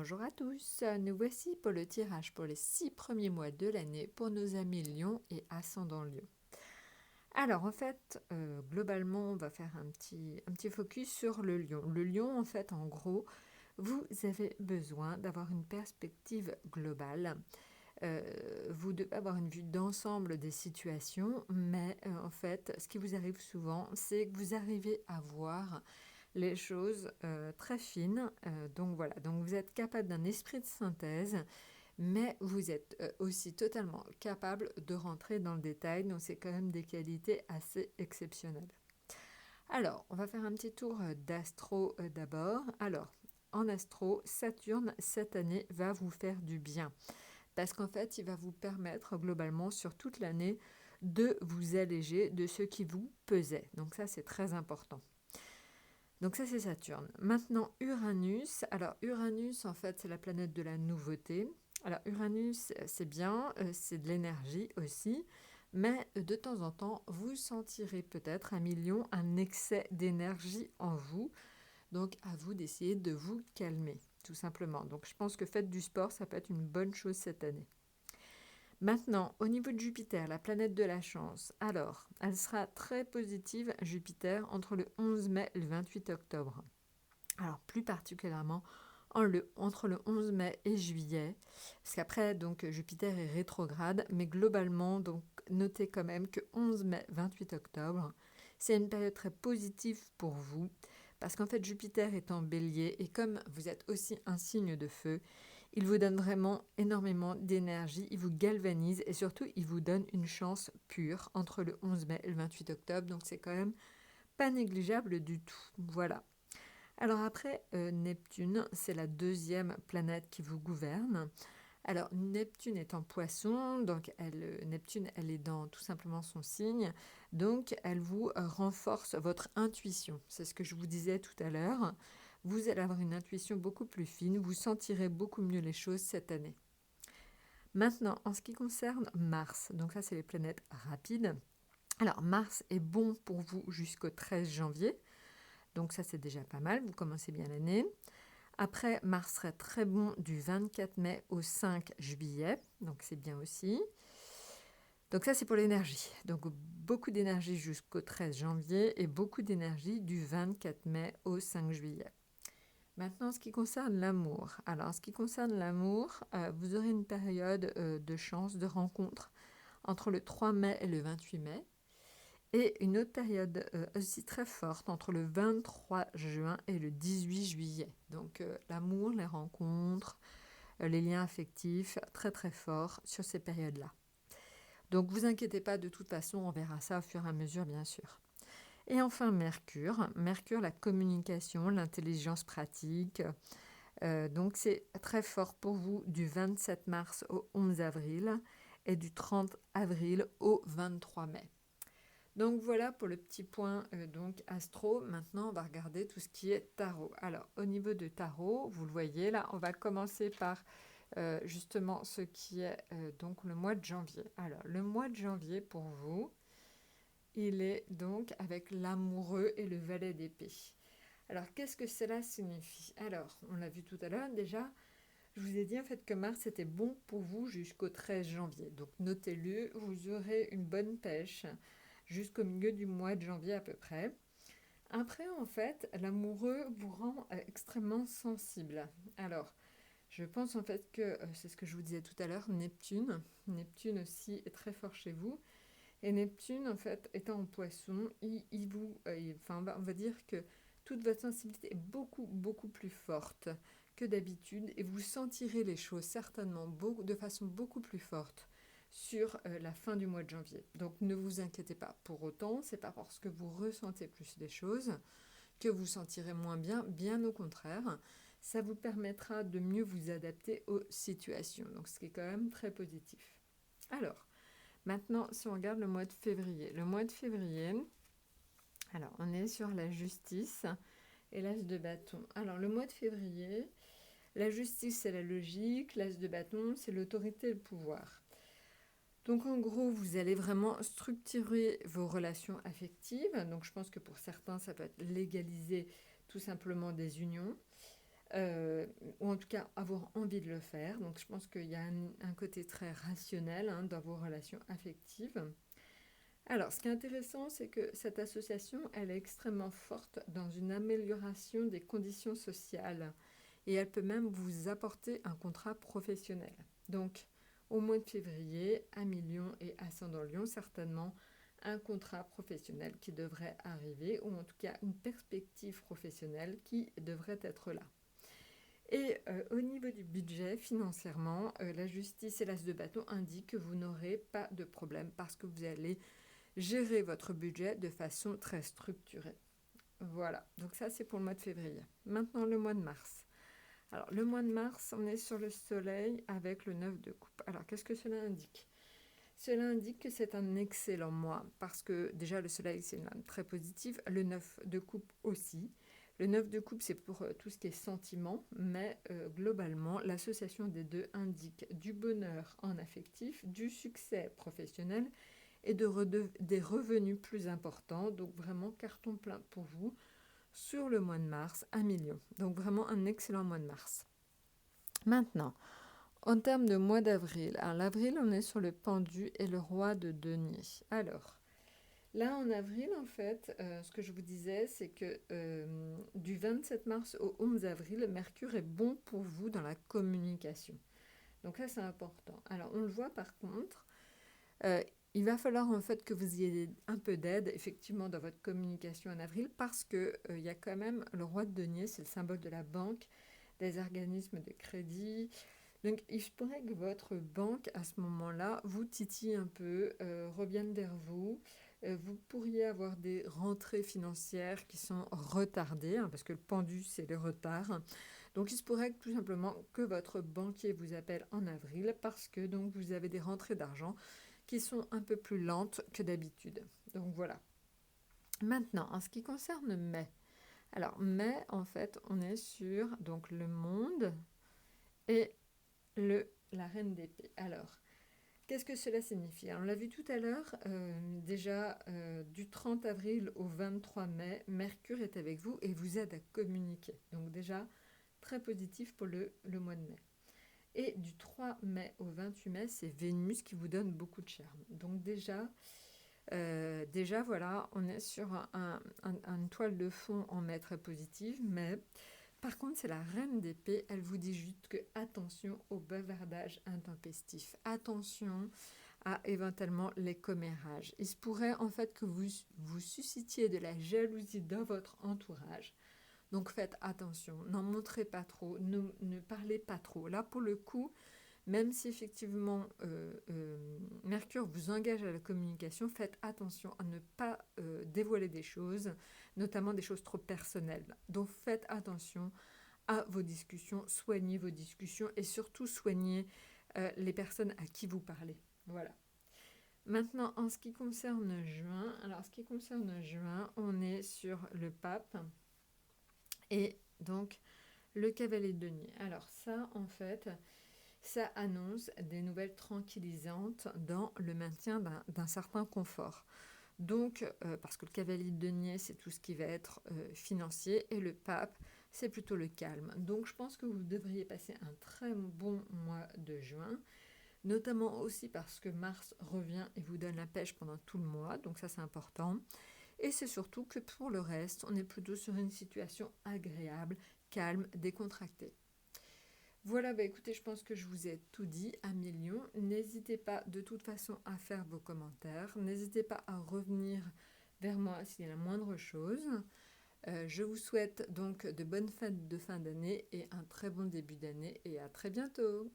Bonjour à tous, nous voici pour le tirage pour les 6 premiers mois de l'année pour nos amis Lion et Ascendant Lion. Alors en fait, globalement, on va faire un petit focus sur le Lion. Le Lion, en fait, en gros, vous avez besoin d'avoir une perspective globale. Vous devez avoir une vue d'ensemble des situations, mais en fait, ce qui vous arrive souvent, c'est que vous arrivez à voir les choses très fines. Donc voilà, donc vous êtes capable d'un esprit de synthèse, mais vous êtes aussi totalement capable de rentrer dans le détail. Donc c'est quand même des qualités assez exceptionnelles. Alors, on va faire un petit tour d'astro d'abord. Alors, en astro, Saturne, cette année, va vous faire du bien. Parce qu'en fait, il va vous permettre globalement sur toute l'année de vous alléger de ce qui vous pesait. Donc ça, c'est très important. Donc ça, c'est Saturne. Maintenant, Uranus. Alors, Uranus, en fait, c'est la planète de la nouveauté. Alors, Uranus, c'est bien, c'est de l'énergie aussi. Mais de temps en temps, vous sentirez peut-être un excès d'énergie en vous. Donc, à vous d'essayer de vous calmer, tout simplement. Donc, je pense que faites du sport, ça peut être une bonne chose cette année. Maintenant, au niveau de Jupiter, la planète de la chance, alors, elle sera très positive, Jupiter, entre le 11 mai et le 28 octobre. Alors, plus particulièrement entre le 11 mai et juillet, parce qu'après, donc, Jupiter est rétrograde, mais globalement, donc, notez quand même que 11 mai, 28 octobre, c'est une période très positive pour vous, parce qu'en fait, Jupiter est en bélier, et comme vous êtes aussi un signe de feu, il vous donne vraiment énormément d'énergie, il vous galvanise, et surtout, il vous donne une chance pure entre le 11 mai et le 28 octobre, donc c'est quand même pas négligeable du tout. Voilà. Alors après, Neptune, c'est la deuxième planète qui vous gouverne. Alors Neptune est en poisson, donc Neptune, elle est dans tout simplement son signe, donc elle vous renforce votre intuition. C'est ce que je vous disais tout à l'heure. Vous allez avoir une intuition beaucoup plus fine, vous sentirez beaucoup mieux les choses cette année. Maintenant, en ce qui concerne Mars, donc ça c'est les planètes rapides. Alors Mars est bon pour vous jusqu'au 13 janvier. Donc ça, c'est déjà pas mal, vous commencez bien l'année. Après, Mars serait très bon du 24 mai au 5 juillet, donc c'est bien aussi. Donc ça, c'est pour l'énergie. Donc beaucoup d'énergie jusqu'au 13 janvier et beaucoup d'énergie du 24 mai au 5 juillet. Maintenant, en ce qui concerne l'amour. Alors, en ce qui concerne l'amour, vous aurez une période de chance, de rencontre entre le 3 mai et le 28 mai. Et une autre période aussi très forte entre le 23 juin et le 18 juillet. Donc l'amour, les rencontres, les liens affectifs, très très forts sur ces périodes-là. Donc vous inquiétez pas, de toute façon, on verra ça au fur et à mesure, bien sûr. Et enfin Mercure. Mercure, la communication, l'intelligence pratique. Donc c'est très fort pour vous du 27 mars au 11 avril et du 30 avril au 23 mai. Donc voilà pour le petit point donc astro. Maintenant, on va regarder tout ce qui est tarot. Alors, au niveau de tarot, vous le voyez là, on va commencer par justement ce qui est donc le mois de janvier. Alors, le mois de janvier pour vous, il est donc avec l'amoureux et le valet d'épée. Alors, qu'est-ce que cela signifie? Alors, on l'a vu tout à l'heure déjà. Je vous ai dit en fait que Mars était bon pour vous jusqu'au 13 janvier. Donc notez-le, vous aurez une bonne pêche jusqu'au milieu du mois de janvier à peu près. Après, en fait, l'amoureux vous rend extrêmement sensible. Alors, je pense en fait que c'est ce que je vous disais tout à l'heure, Neptune. Neptune aussi est très fort chez vous. Et Neptune, en fait, étant en poisson, on va dire que toute votre sensibilité est beaucoup, beaucoup plus forte que d'habitude et vous sentirez les choses certainement de façon beaucoup plus forte sur la fin du mois de janvier. Donc ne vous inquiétez pas pour autant, c'est pas parce que vous ressentez plus les choses que vous sentirez moins bien, bien au contraire. Ça vous permettra de mieux vous adapter aux situations, donc ce qui est quand même très positif. Alors, maintenant, si on regarde le mois de février. Le mois de février, alors on est sur la justice et l'as de bâton. Alors le mois de février, la justice c'est la logique, l'as de bâton c'est l'autorité et le pouvoir. Donc en gros, vous allez vraiment structurer vos relations affectives. Donc je pense que pour certains, ça peut être légaliser tout simplement des unions. euh, ou en tout cas avoir envie de le faire. Donc je pense qu'il y a un côté très rationnel hein, dans vos relations affectives. Alors, ce qui est intéressant, c'est que cette association, elle est extrêmement forte dans une amélioration des conditions sociales et elle peut même vous apporter un contrat professionnel. Donc, au mois de février, Amis Lion et Ascendant Lion, certainement un contrat professionnel qui devrait arriver, ou en tout cas une perspective professionnelle qui devrait être là. Et au niveau du budget, financièrement, la justice et l'as de bâton indiquent que vous n'aurez pas de problème parce que vous allez gérer votre budget de façon très structurée. Voilà, donc ça c'est pour le mois de février. Maintenant le mois de mars. Alors le mois de mars, on est sur le soleil avec le 9 de coupe. Alors qu'est-ce que cela indique? Cela indique que c'est un excellent mois parce que déjà le soleil c'est une lame très positive, le 9 de coupe aussi. Le 9 de coupe c'est pour tout ce qui est sentiment, mais globalement l'association des deux indique du bonheur en affectif, du succès professionnel et des revenus plus importants. Donc vraiment carton plein pour vous sur le mois de mars, 1 million. Donc vraiment un excellent mois de mars. Maintenant, en termes de mois d'avril, à l'avril, on est sur le pendu et le roi de denier. Alors, là en avril, en fait, ce que je vous disais, c'est que du 27 mars au 11 avril, Mercure est bon pour vous dans la communication. Donc là, c'est important. Alors, on le voit par contre, euh, il va falloir en fait que vous ayez un peu d'aide effectivement dans votre communication en avril parce que il y a quand même le roi de denier, c'est le symbole de la banque, des organismes de crédit. Donc il se pourrait que votre banque à ce moment-là vous titille un peu, revienne vers vous. Vous pourriez avoir des rentrées financières qui sont retardées, hein, parce que le pendu c'est le retard. Donc il se pourrait que, tout simplement que votre banquier vous appelle en avril parce que donc vous avez des rentrées d'argent qui sont un peu plus lentes que d'habitude. Donc voilà. Maintenant, en ce qui concerne mai, alors mai, en fait, on est sur donc le monde et la reine d'épée. Alors, qu'est-ce que cela signifie? Alors, on l'a vu tout à l'heure, déjà du 30 avril au 23 mai, Mercure est avec vous et vous aide à communiquer. Donc déjà, très positif pour le mois de mai. Et du 3 mai au 28 mai, c'est Vénus qui vous donne beaucoup de charme. Donc déjà voilà, on est sur une toile de fond en mai très positive, mais par contre, c'est la reine d'épée, elle vous dit juste que attention au bavardage intempestif, attention à éventuellement les commérages. Il se pourrait en fait que vous suscitiez de la jalousie dans votre entourage. Donc faites attention, n'en montrez pas trop, ne parlez pas trop. Là pour le coup, même si effectivement Mercure vous engage à la communication, faites attention à ne pas dévoiler des choses, notamment des choses trop personnelles. Donc faites attention à vos discussions, soignez vos discussions et surtout soignez les personnes à qui vous parlez. Voilà. Maintenant, en ce qui concerne juin, on est sur le pape et donc le cavalier de denier. Alors ça, en fait, ça annonce des nouvelles tranquillisantes dans le maintien d'un certain confort. Donc, parce que le cavalier de denier, c'est tout ce qui va être financier, et le pape, c'est plutôt le calme. Donc, je pense que vous devriez passer un très bon mois de juin, notamment aussi parce que Mars revient et vous donne la pêche pendant tout le mois, donc ça c'est important. Et c'est surtout que pour le reste, on est plutôt sur une situation agréable, calme, décontractée. Voilà, bah écoutez, je pense que je vous ai tout dit à millions. N'hésitez pas de toute façon à faire vos commentaires. N'hésitez pas à revenir vers moi s'il y a la moindre chose. Je vous souhaite donc de bonnes fêtes de fin d'année et un très bon début d'année et à très bientôt.